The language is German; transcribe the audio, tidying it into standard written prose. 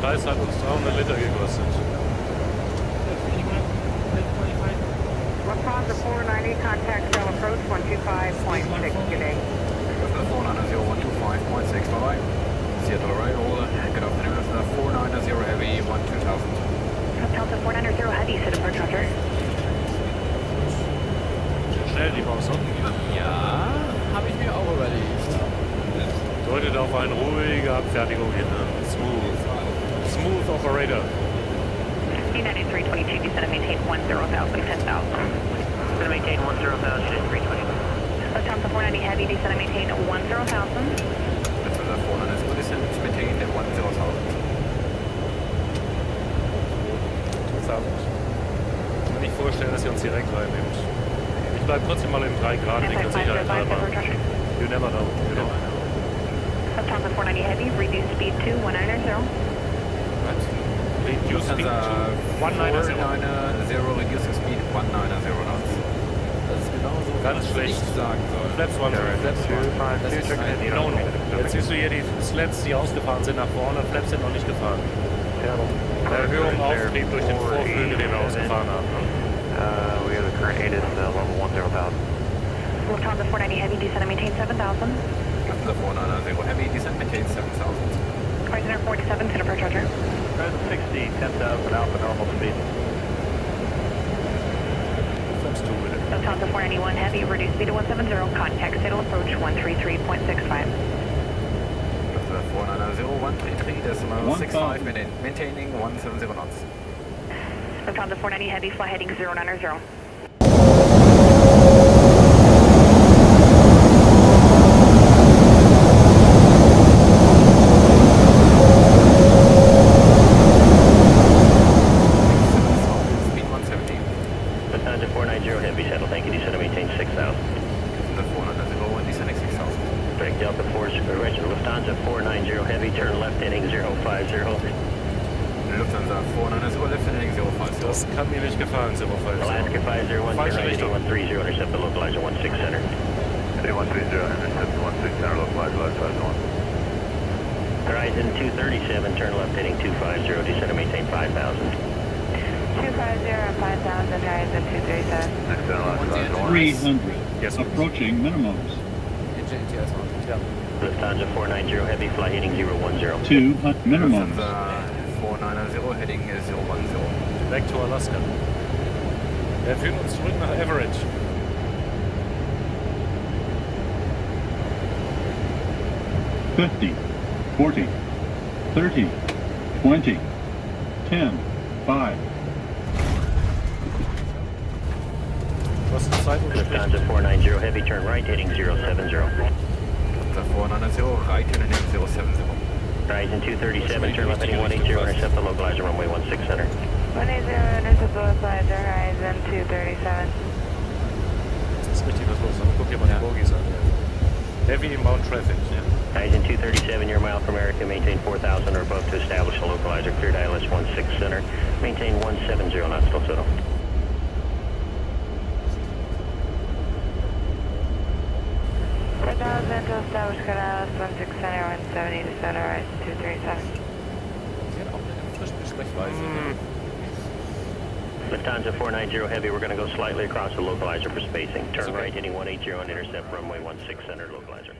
Preis hat uns 300 Liter gekostet. Lufthansa 490, contact Shell approach 125.6 today. Lufthansa 490, 125.6, bye-bye. Seattle arrival, good afternoon, Lufthansa 490 Heavy, 12000. Lufthansa 490 Heavy, sit approach Roger. Schnell die Maus, ne? Ja, habe ich mir auch überlegt. Deutet auf eine ruhige Abfertigung hin. Smooth. Smooth Operator. D9322, descend and maintain 10,000, 10,000. Descend and maintain 10,000, 320. Lufthansa 490 Heavy, descend and maintain 10,000. Lufthansa 490, descend and maintain 10,000. 2000. Ich kann nicht vorstellen, dass ihr uns direkt reinnimmt. Ich bleibe trotzdem mal im 3 Grad Winkel Sicherheit halber. You never know. You know. Lufthansa 490 Heavy, reduce speed to 190. Reduce speed to 190. 490, reducing speed 190 knots. Das ist genauso, ganz schlecht. Ich sagen soll. Flaps 1, Flaps 2. Das ist ein No. Jetzt siehst du hier die Slats, die ausgefahren sind nach vorne. Flaps sind noch nicht gefahren. Erhöhung Auftrieb durch den Vorflügel, den wir ausgefahren haben. We have the current 8 is level 10,000. Lufthansa 490 Heavy, descend and maintain 7,000. Lufthansa 490 Heavy, descend and maintain 7,000. Prisoner 47, sit approach Roger. Present 60, 10,000 Alpha normal speed. Flaps 2 with it. Lufthansa 491 Heavy, reduce speed to 170, contact Seattle approach 133.65. Lufthansa 490, 133.65, maintaining 170 knots. Lufthansa 490 Heavy, fly heading 090. Lufthansa 490 Heavy, settle, thank you, descend and maintain 6,000. Lufthansa 490 and descending 6,000. Break Delta 4, original Lufthansa 490 Heavy, turn left heading 050. Lufthansa 490 left heading 050. Das kann mir nicht gefallen, 050. Alaska 501, Falsche turn right Richtung. heading 130, intercept the localizer 16 center. 130, intercept 16 center, localizer left 51. Horizon 237, turn left heading 250, descend and maintain 5,000. 250 and 5,000, Horizon 237. Next center, last 300. Yes, please. Approaching minimums. Ja. Lufthansa 490 Heavy, fly heading 010. 200 minimums. Lufthansa 490 heading 010. Back to Alaska. Wir führen uns zurück nach Everett. $50, $40, $30, $20, $10, $5. Was ist die Zeit Lufthansa 490 Heavy, turn right heading 070. Lufthansa 490 right heading 070. Horizon 237, turn left heading 180, intercept the localizer runway 16 center. 180, intercept the localizer, Horizon 237. Das ist richtig was los. Guck dir mal die Bogies an. Heavy inbound traffic. Ja. Horizon 237, your mile from America, maintain 4,000 or above to establish a localizer, cleared ILS 16 center, maintain 170 knots, still settle. To establish cleared ILS 16 center, 170 to center, Horizon 237. Sie hat auch eine frische Sprechweise. Lufthansa 490 Heavy, we're going to go slightly across the localizer for spacing. Turn right heading 180 and intercept runway 16 center localizer.